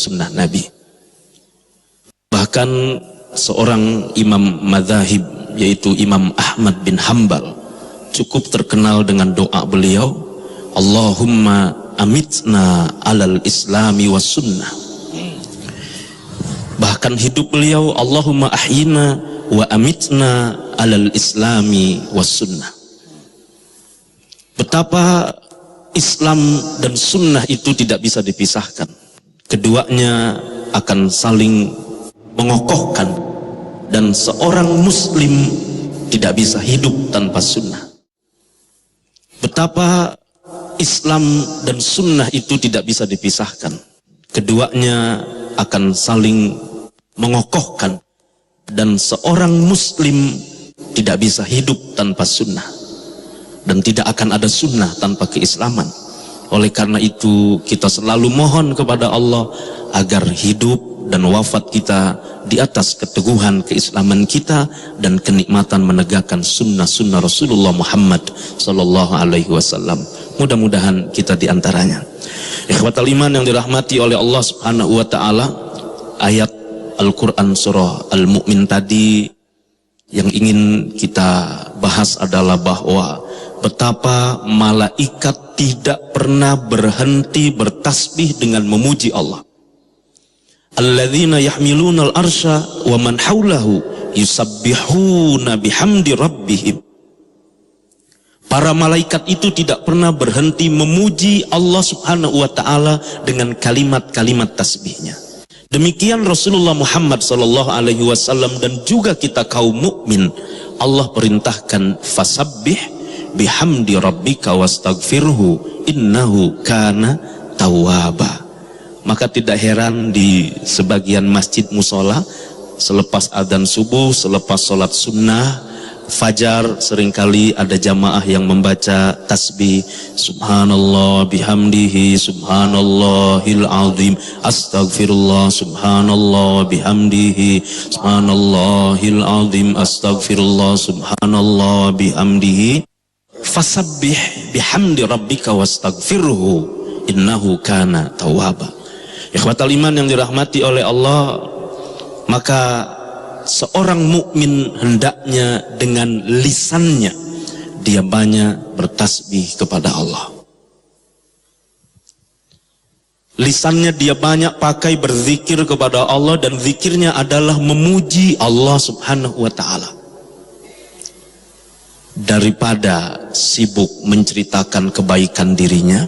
sunnah Nabi. Bahkan seorang imam madzhab yaitu Imam Ahmad bin Hambal cukup terkenal dengan doa beliau, Allahumma amitna alal islami was sunnah. Bahkan hidup beliau, Allahumma ahyina wa amitna alal islami was sunnah. Betapa Islam dan sunnah itu tidak bisa dipisahkan. Keduanya akan saling mengokohkan, dan seorang muslim tidak bisa hidup tanpa sunnah. Betapa Islam dan sunnah itu tidak bisa dipisahkan. Keduanya akan saling mengokohkan, dan seorang muslim tidak bisa hidup tanpa sunnah, dan tidak akan ada sunnah tanpa keislaman. Oleh karena itu kita selalu mohon kepada Allah agar hidup dan wafat kita di atas keteguhan keislaman kita dan kenikmatan menegakkan sunnah-sunnah Rasulullah Muhammad sallallahu alaihi wasallam. Mudah-mudahan kita diantaranya. Ikhwatal iman yang dirahmati oleh Allah subhanahu wa ta'ala, ayat Al-Quran surah Al-Mu'min tadi yang ingin kita bahas adalah bahwa betapa malaikat tidak pernah berhenti bertasbih dengan memuji Allah. Alladzina yahmiluna al-arsha wa man haulahu yusabbihuna bihamdi rabbihim. Para malaikat itu tidak pernah berhenti memuji Allah subhanahu wa ta'ala dengan kalimat-kalimat tasbihnya. Demikian Rasulullah Muhammad sallallahu alaihi wasallam dan juga kita kaum mukmin, Allah perintahkan fasabbih bihamdi rabbika wastaghfirhu innahu kana tawwaba. Maka tidak heran di sebagian masjid musola selepas adzan subuh, selepas sholat sunnah fajar, seringkali ada jamaah yang membaca tasbih subhanallah bihamdihi subhanallahil azim astaghfirullah subhanallah bihamdihi subhanallahil azim astaghfirullah subhanallah bihamdihi fasabbih bihamdi rabbika wastaghfirhu innahu kana tawwaba. Ikhwatal iman yang dirahmati oleh Allah, maka seorang mukmin hendaknya dengan lisannya dia banyak bertasbih kepada Allah. Lisannya dia banyak pakai berzikir kepada Allah, dan zikirnya adalah memuji Allah subhanahu wa ta'ala. Daripada sibuk menceritakan kebaikan dirinya,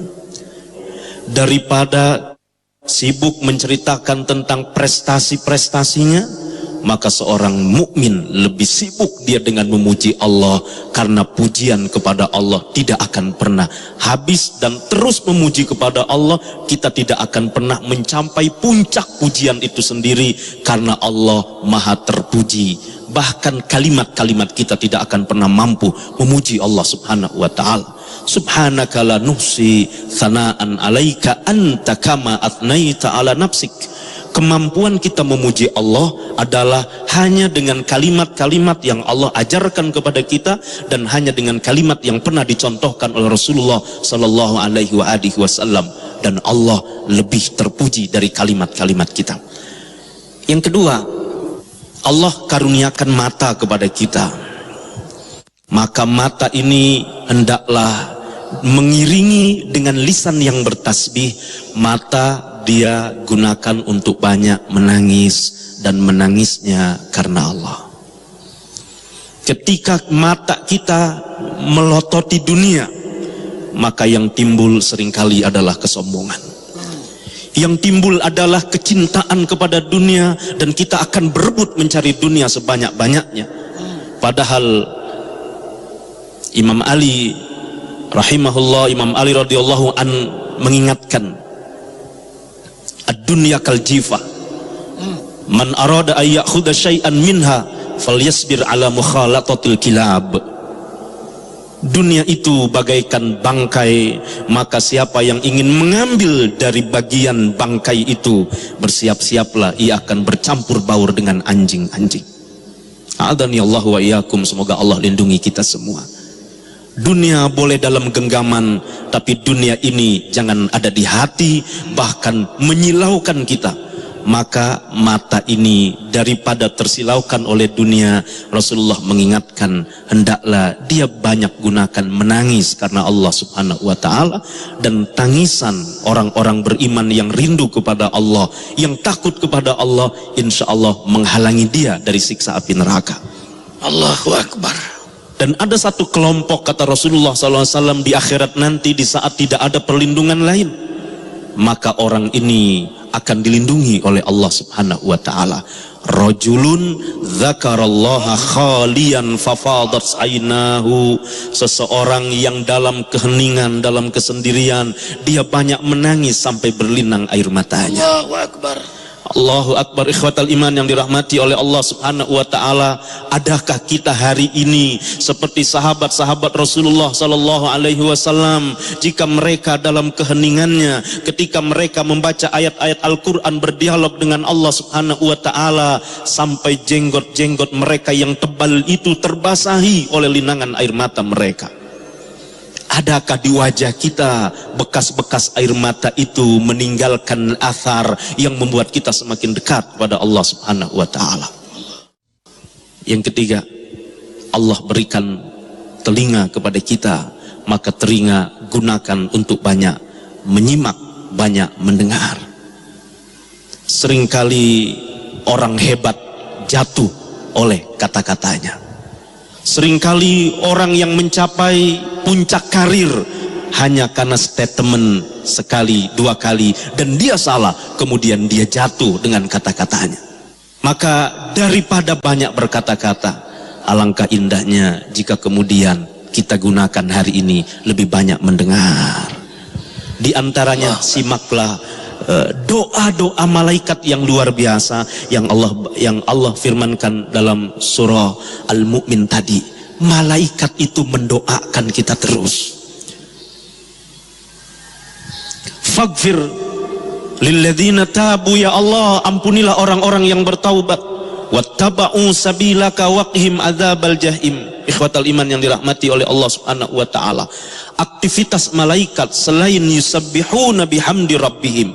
daripada sibuk menceritakan tentang prestasi-prestasinya, maka seorang mukmin lebih sibuk dia dengan memuji Allah, karena pujian kepada Allah tidak akan pernah habis, dan terus memuji kepada Allah kita tidak akan pernah mencapai puncak pujian itu sendiri, karena Allah maha terpuji. Bahkan kalimat-kalimat kita tidak akan pernah mampu memuji Allah subhanahu wa ta'ala. Subhanaka la nuhsi thana'an alaika anta kama athnaita ala nafsik. Kemampuan kita memuji Allah adalah hanya dengan kalimat-kalimat yang Allah ajarkan kepada kita, dan hanya dengan kalimat yang pernah dicontohkan oleh Rasulullah sallallahu alaihi wasallam, dan Allah lebih terpuji dari kalimat-kalimat kita. Yang kedua, Allah karuniakan mata kepada kita, maka mata ini hendaklah mengiringi dengan lisan yang bertasbih. Mata dia gunakan untuk banyak menangis, dan menangisnya karena Allah. Ketika mata kita melototi dunia, maka yang timbul seringkali adalah kesombongan. Yang timbul adalah kecintaan kepada dunia, dan kita akan berebut mencari dunia sebanyak-banyaknya. Padahal Imam Ali rahimahullah, Imam Ali radhiyallahu an mengingatkan, ad-dunya kal jifah, man arada ay ya'khudha syai'an minha falyasbir ala mukhalatatil kilab. Dunia itu bagaikan bangkai, maka siapa yang ingin mengambil dari bagian bangkai itu, bersiap-siaplah ia akan bercampur baur dengan anjing-anjing. A'adhani Allah wa iyyakum, semoga Allah lindungi kita semua. Dunia boleh dalam genggaman, tapi dunia ini jangan ada di hati, bahkan menyilaukan kita. Maka mata ini daripada tersilaukan oleh dunia, Rasulullah mengingatkan hendaklah dia banyak gunakan menangis karena Allah Subhanahu wa ta'ala, dan tangisan orang-orang beriman yang rindu kepada Allah, yang takut kepada Allah, insya Allah menghalangi dia dari siksa api neraka. Allahu Akbar. Dan ada satu kelompok, kata Rasulullah SAW, di akhirat nanti, di saat tidak ada perlindungan lain, maka orang ini akan dilindungi oleh Allah Subhanahu wa ta'ala. Rajulun dzakarallaha khalian fafadat ainahu, seseorang yang dalam keheningan, dalam kesendirian, dia banyak menangis sampai berlinang air matanya. Allahu Akbar. Allahu Akbar. Ikhwatal iman yang dirahmati oleh Allah Subhanahu wa ta'ala, adakah kita hari ini seperti sahabat-sahabat Rasulullah sallallahu alaihi wasallam, jika mereka dalam keheningannya, ketika mereka membaca ayat-ayat Al-Quran, berdialog dengan Allah Subhanahu wa ta'ala, sampai jenggot-jenggot mereka yang tebal itu terbasahi oleh linangan air mata mereka? Adakah di wajah kita bekas-bekas air mata itu meninggalkan athar yang membuat kita semakin dekat kepada Allah Subhanahu wa ta'ala? Yang ketiga, Allah berikan telinga kepada kita, maka telinga gunakan untuk banyak menyimak, banyak mendengar. Seringkali orang hebat jatuh oleh kata-katanya. Seringkali orang yang mencapai puncak karir hanya karena statement sekali, dua kali, dan dia salah, kemudian dia jatuh dengan kata-katanya. Maka daripada banyak berkata-kata, alangkah indahnya jika kemudian kita gunakan hari ini lebih banyak mendengar. Di antaranya simaklah doa-doa malaikat yang luar biasa yang Allah firmankan dalam surah Al-Mu'min tadi. Malaikat itu mendoakan kita terus. Faghfir lilladzina tabu, ya Allah, ampunilah orang-orang yang bertaubat. Wattaba'u sabilaka waqhim adzabal jahim. Ikhwatal iman yang dirahmati oleh Allah Subhanahu wa ta'ala, aktivitas malaikat selain yusabbihuna bihamdi rabbihim,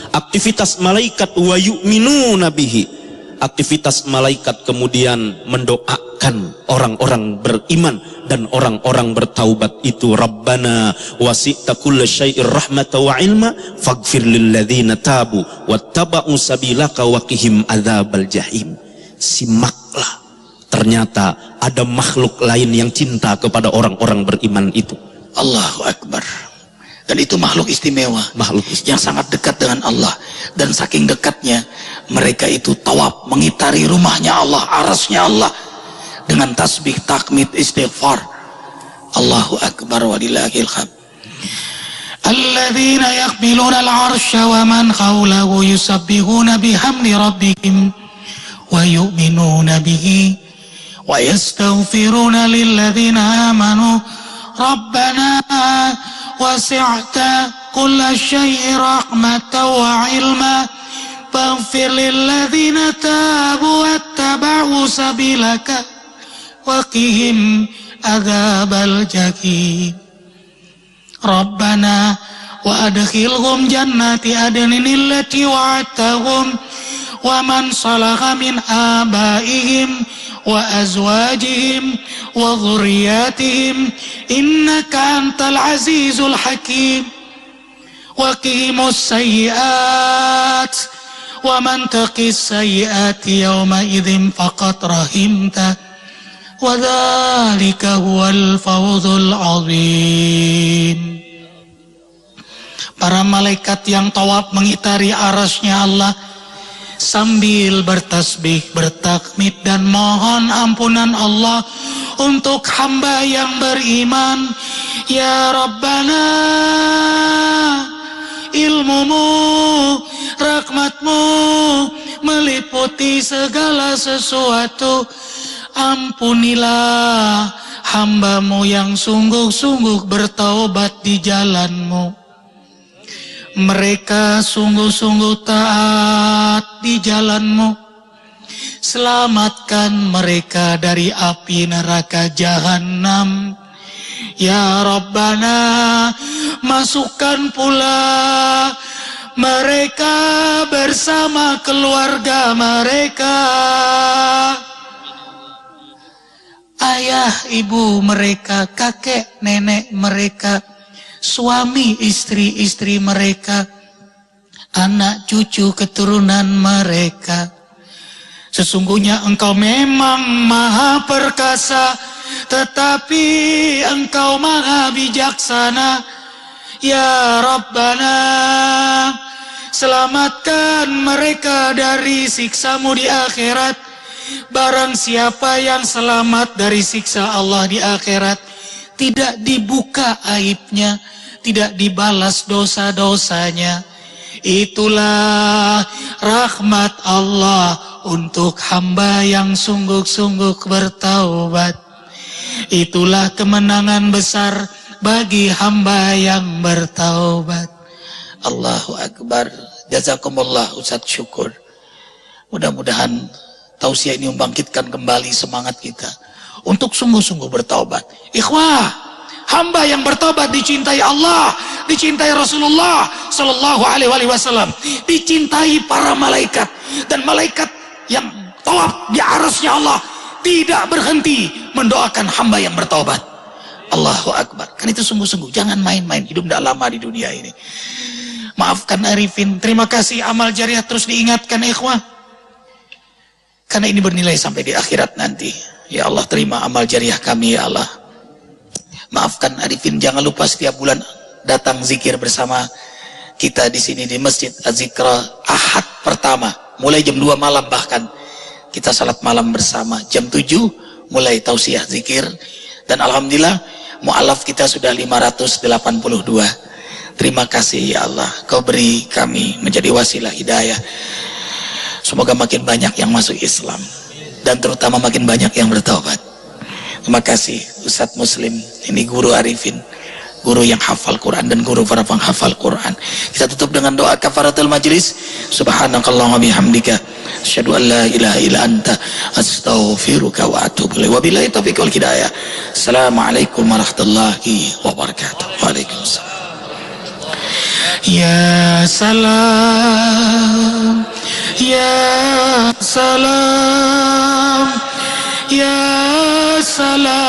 aktivitas malaikat wa yu'minuna bihi, aktivitas malaikat kemudian mendoakan orang-orang beriman dan orang-orang bertaubat itu. Rabbana wasi'ta kulla syai'ir rahmata wa ilma faghfir lilladzina tabu wattaba'u sabilaka waqihim adzabal jahim. Simaklah, ternyata ada makhluk lain yang cinta kepada orang-orang beriman itu. Allahu Akbar. Dan itu makhluk istimewa, yang sangat dekat dengan Allah. Dan saking dekatnya, mereka itu tawaf mengitari rumahnya Allah, arasnya Allah, dengan tasbih, takmid, istighfar. Allahu Akbar walillahil hamd. Alladzina yahmiluna al-arsya wa man hawlahu yusabbihuna bihamdi rabbihim wa yu'minuna bihi wa yastaghfiruna lilladzina amanu rabbana wasi'ta kulla syai'in rahmatan wa ilma faghfir lilladzina tabu wattaba'u sabilaka waqihim adzabal jahim. Rabbana wa adkhilhum jannati adnin allati wa'adtahum wa man salaha min abaihim wa azwajihim wa dhurriyyatihim innaka antal azizul hakim. Wa qimus sayyi'at wa man taqis sayyi'ati yawma idzin faqad rahimta wa dzalika huwal fawzul azim. Para malaikat yang tawaf mengitari arasnya Allah sambil bertasbih, bertakmid dan mohon ampunan Allah untuk hamba yang beriman. Ya Rabbana, ilmumu, rahmatmu meliputi segala sesuatu. Ampunilah hambamu yang sungguh-sungguh bertaubat di jalanmu. Mereka sungguh-sungguh taat di jalanmu. Selamatkan mereka dari api neraka jahanam Ya Rabbana, masukkan pula mereka bersama keluarga mereka, ayah ibu mereka, kakek nenek mereka, suami istri-istri mereka, anak cucu keturunan mereka. Sesungguhnya Engkau memang maha perkasa, tetapi Engkau maha bijaksana. Ya Rabbana, selamatkan mereka dari siksa-Mu di akhirat. Barang siapa yang selamat dari siksa Allah di akhirat, tidak dibuka aibnya, tidak dibalas dosa-dosanya. Itulah rahmat Allah untuk hamba yang sungguh-sungguh bertaubat. Itulah kemenangan besar bagi hamba yang bertaubat. Allahu Akbar. Jazakumullah Ustaz, syukur. Mudah-mudahan tausiah ini membangkitkan kembali semangat kita untuk sungguh-sungguh bertaubat. Ikhwah, hamba yang bertobat dicintai Allah, dicintai Rasulullah Sallallahu Alaihi Wasallam, dicintai para malaikat, dan malaikat yang tawaf di arasnya Allah tidak berhenti mendoakan hamba yang bertobat. Allahu Akbar. Kan itu sungguh-sungguh, jangan main-main, hidup tidak lama di dunia ini. Maafkan Arifin, terima kasih, amal jariah terus diingatkan ikhwah, karena ini bernilai sampai di akhirat nanti. Ya Allah, terima amal jariah kami ya Allah. Maafkan Arifin, jangan lupa setiap bulan datang zikir bersama kita di sini di Masjid Az-Zikra Ahad pertama, mulai jam 2 malam, bahkan kita salat malam bersama jam 7, mulai tausiah zikir. Dan alhamdulillah mu'alaf kita sudah 582. Terima kasih ya Allah, Kau beri kami menjadi wasilah hidayah. Semoga makin banyak yang masuk Islam, dan terutama makin banyak yang bertaubat. Terima kasih Ustadz Muslim, ini guru Arifin, guru yang hafal Quran dan guru para penghafal Quran. Kita tutup dengan doa kafaratul majlis. Subhanakallahumma bihamdika, asyhadu an la ilaha illa anta, astaghfiruka wa atubu ilaik. Wabillahi taufiq wal hidayah. Assalamualaikum warahmatullahi wabarakatuh. Waalaikumsalam. Ya salam, ya salam, ya salam.